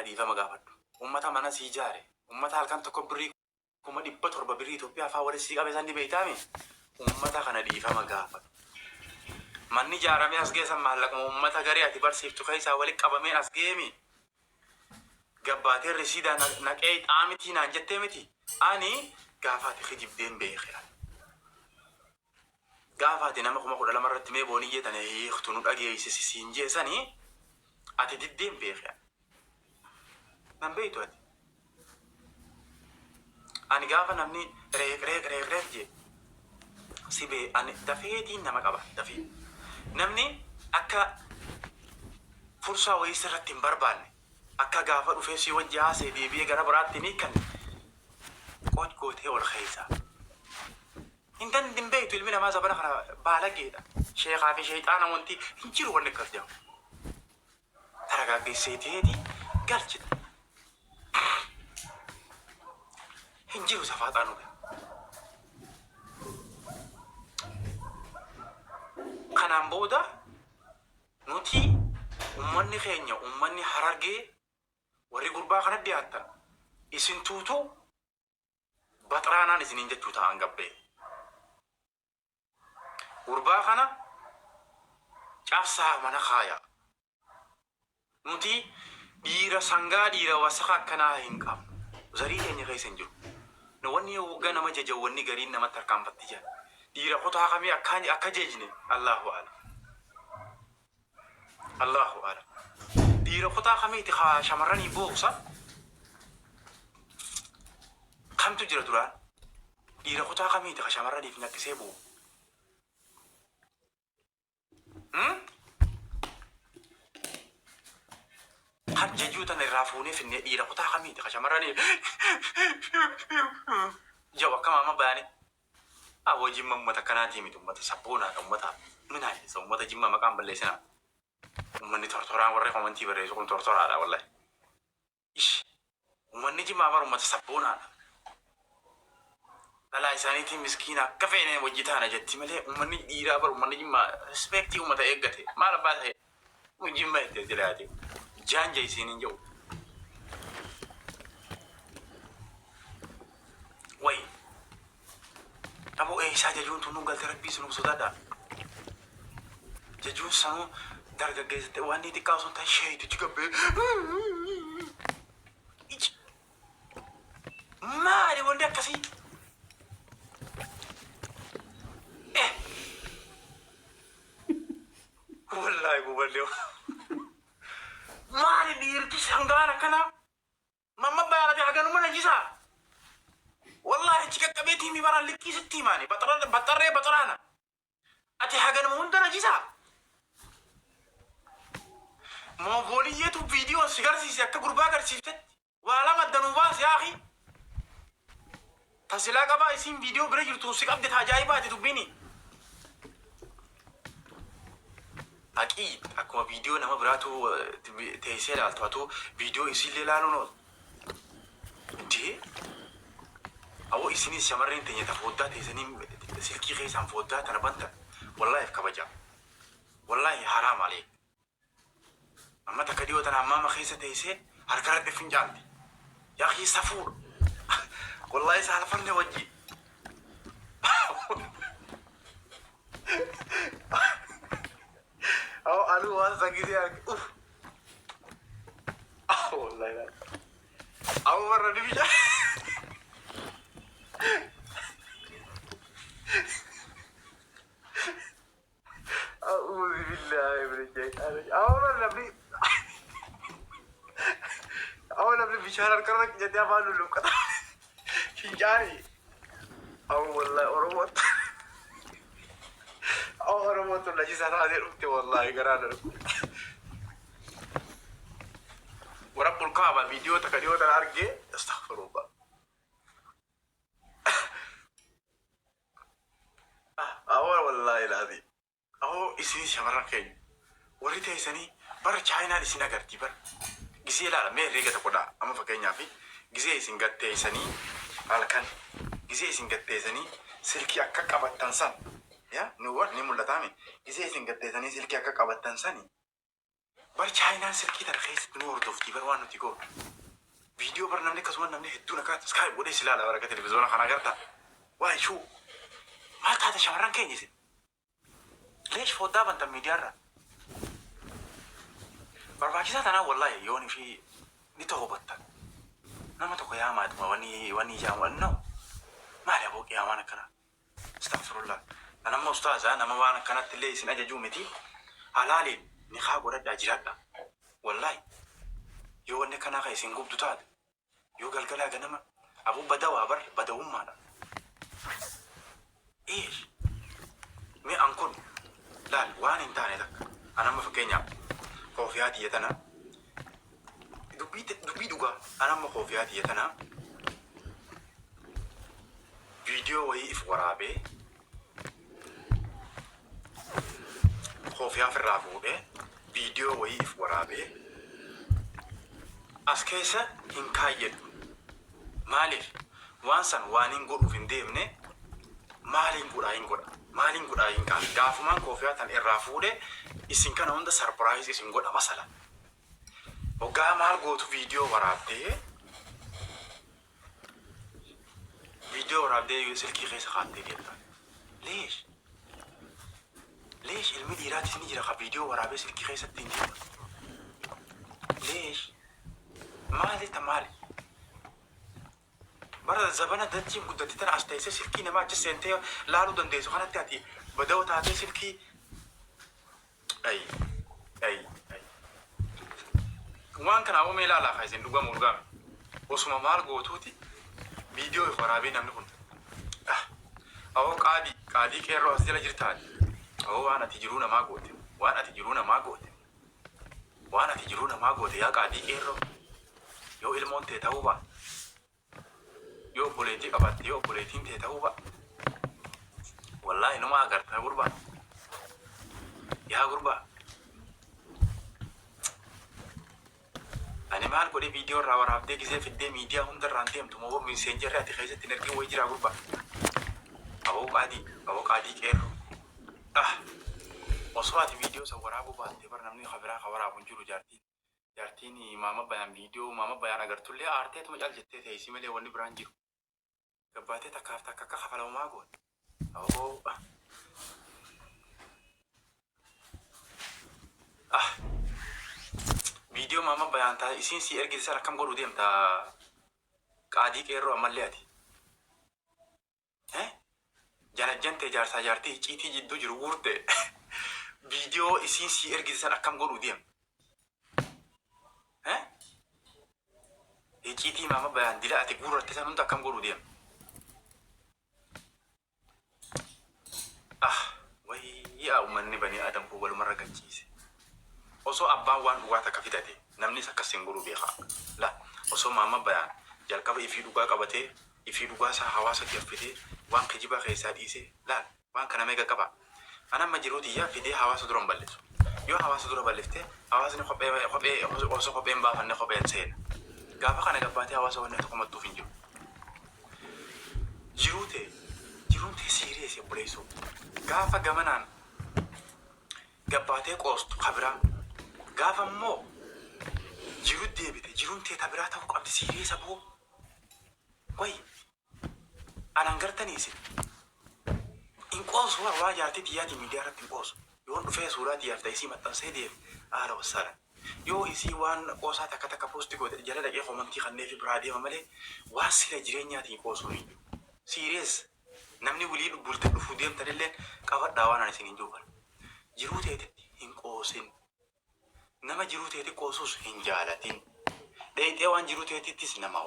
دي فما قافد أمتا منا سيجاري أمتا هل كان تكبري كما دي بطر ببري توبيا فاوري سيقا بيسان دي بيتامي أمتا كان دي فما قافد مني جارمي أسجي سمح لكم أمتا غري أتبار سيفتو خيسا ولك أبامي أسجيمي قباتي الرشيدة نكيت آمتي نانجتمتي أني قافاتي خجيب دين بيخير قافاتي نمك مقود لما رتمي بونية تنهي اختنود أجي سيسينجي ساني أتي دين بيخير نمبيتو أتي أني قافا نمني ريك جي سيبي أني دفيتي نمك أبا دفي نمني أكا فرصة ويسر تنبرباني أكا قافا رفيسي وجهها سيدي بيه غرب راتني كان قوت هي والخيسة إنتن دنبيتو المنا ما زبنا خنا بالجيدا شيخ عافي شيطان وانتي هنجرو ونكر جاو ترى قاقي سيدي هدي قال جدا هنجرو سفاتانو خنان بودا نوتي أماني خينيا أماني حرارجي وري قربا خنا دياتا إسن توتو بطرانا نسنين جتوتا أنقبي قربا خنا جافسا منا خايا نوتي ديرا سانغا ديرا وسخا كنا هنقام زري هني خيسن جو نواني وغانا ما ججواني غرين نما تركام فتجا ديرا خطا خمي أكا جيجني الله أعلم الله أعلم ديرا خطا خمي تخا شمراني بوغسا كم تجرى دران ديرا خطا خمي تخا شمراني في نكسيبو خم ججوتا نرافوني في ديرا خطا خمي تخا شمراني جوا كما ما باني أو جيم متا كناتي ميتو متا سبونا أو متا مناي سو متا جيم مكان بلسنا ومني تورتوران وري كومنتي بري سو تورتورا على والله إيش ومني جيم أبارو متا سبونا لا إنسانيتي مسكينة كفينا وجيتانا جتي ملي ومني ديرا أبارو ومني جيم ريسبكتي ومتا إيجاتي ما ربات هي وجيم ما يتدلاتي جان جايسين جو وي أبو إيه ساجون تونو قال تربي سنو صدادا جون سنو درجة جيزة واني تكاسون تشيء تجيب ما أدري وندك كسي إيه والله يقول له ما أدري ديرتي سانغانا كنا ما بيعرف حاجة نمنا جيسا والله تيجي كبيتي مي برا لكي ستي ماني بطرانا أتي حاجة نمنا جيسا موفولية فيديو سيجار سيسكت غربا كرسيفتت ولا مدنوباس يا أخي تسلا كبا اسم فيديو بريجر توسيك أبدت هجايبات تبيني أكيد أكو فيديو نما براتو تيسير على فيديو يسيل لانو نو دي أو إسني سمرين تني تفودا تيسني سلكي خيس عن فودا تنبنت والله في كبجا والله حرام عليك أما تكديو تنا ماما خيسة تيسير هركرت بفنجان يا أخي سفور والله سهل فرني وجهي أو أنا واسا كذي أوف والله لا أو مرة نبيش أعوذ بالله من الشيطان أو مرة نبي أو نبي بشهر كرنك جدي أفعله لو كذا شجاري أو والله أروت أو أروت ولا جيس هذا الأمتي والله قرار ورب الكعبة فيديو تكديو تنارجي استغفر الله أو والله العظيم أو إسني شمران كين وريته إسني بر تشاينا إسنا قرتي بر جزء لا مين ريجا تقولا أما فكيني عفي جزء إسن قرتي إسني على كان جزء إسن قرتي إسني سلكي أكا كابت تنسان يا نور نمو لتامي جزء إسن قرتي إسني سلكي أكا كابت تنساني bar chaayinaan silkii tana keessatti nu hordoftii bar waan nuti goonu viidiyoo bar namni akkasuma namni hedduun akka iskaayip godhee silaala bara akka televiziyoona kana agarta waa ishuu maal taate shamarran keenya isin leesh foddaa bantan miidiyaarra barbaachisaa tanaa wallaahi yoon fi ni ta'uu battan nama tokko yaamaatuma wani jaamu no maali aboo qiyaamaan akkana astaghfirullah anamma ustaazaa nama waan akkanatti illee isin ajajuu miti halaaliin ni haa godhadhaa jiraadha wallaahi yoo wanni kanaa ka isin gubdu taate yoo galgalaa ganama abuu badawaa bar badawummaadha eesh mi an kun laal waan hin taane takka anamma fakkeenyaaf koofiyaa tiyyatana dubbii dhugaa anamma koofiyaa tiyyatana viidiyoo wayii if waraabee koofiyaa ofirraa fuudhee viidiyoo wayii if waraabee as keessa hin kaayyadhu maaliif waan san waan hin godhuuf hin deemne maaliin godhaa hin kaan gaafumaan koofiyaa tan irraa fuudhee isin kana hunda sarpiraayiz isin godha masala hoggaa maal gootu viidiyoo waraabdee silkii keessa kaattee deemta leesh ilmi dhiiraatis ni jira ka viidiyoo waraabee silkii keessatti hin deemta leesh maali bara zabana dachiin guddatti tana as teessee silkii namaa achi seentee laaluu dandeessu kanatti ati bada'oo taatee silkii waan kana awwamee ilaalaa kaa isin dhugame osuma maal gootuuti viidiyoo if waraabee namni kun awoo qaadii qeerroo as jala jirtaati awoo waan ati jiruu namaa goote yaa qaadii qeerroo yoo ilmoon tee ta'uu ba'a yoo obboleettii qabatte yoo obboleettiin tee ta'uu ba'a wallaahi numa agartaa gurbaa yaa gurbaa ani maal godhee viidiyoo irraa waraabdee gisee fiddee miidiyaa hunda irraan deemtu moo miseenjarri ati keessatti hin argin wayii jiraa gurbaa awoo qaadii qeerroo osoo ati viidiyoo san waraabuu baattee bar namni kabiraa ka waraabu hin jiru jaartiin maama bayaan viidiyoo maama bayaan agartullee aarteetuma caal jettee teessii malee wanni biraan jiru gabbaatee takkaaf takka akka kafalamumaa goone awoo viidiyoo maama bayaan taa isiin si ergite san akkam godhuu deemta qaadii qeerroo ammallee ati janajjantee jaarsaa jaartii icciitii jidduu jiru guurte viidiyoo isiin si ergite san akkam godhuu deemta icciitii maama bayaan dila ati guurratte san hunda akkam godhuu deemta wayyaa uummanni banii aadam kun walumarra gachiise osoo abbaan waan dhugaa takka fidate namnis akkas hin godhuu beekaa la osoo maama bayaan jalqaba ifii dhugaa qabatee ifii dhugaa isaa hawaasa gaffitee waan kijibaa keessaa dhiisee laal waan kana meeqa qaba anamma jiruutiyyaa fidee hawaasa dura hin balleessu yoo hawaasa dura balleessite hawaasni osoo kopheen baafanne kopheen seena gaafa kana gabbaatee hawaasa wanne tokko mattuuf hin jiru jiruun tee siiriyees obboleessu gaafa gamanaan gabbaatee qoostu kabiraa gaafa immoo jiru deebite jiruun tee tabiraa ta'uu qabdi siiriyeesa boo wayi anaan gartaniisi in qoosu waa jaartii tiyyaatii miidiyaa irratti hin qoosu yoon dhufee suuraa tiyyaaf ta'isii maxxansee deef haala wassaalan yoo isii waan qoosaa takka poosti goote jala dhaqee komantii kannee fi biraa deema malee waan sila jireenyaatiin qoosuu hin jiru siiriyees namni wilii bultee dhufuu deemtanillee qabadhaa waan ani isin hin juuban jiruu teetitti hin qoosin nama jiruu teeti qoosuus hin jaalatin dheexee waan jiruu teetittis nama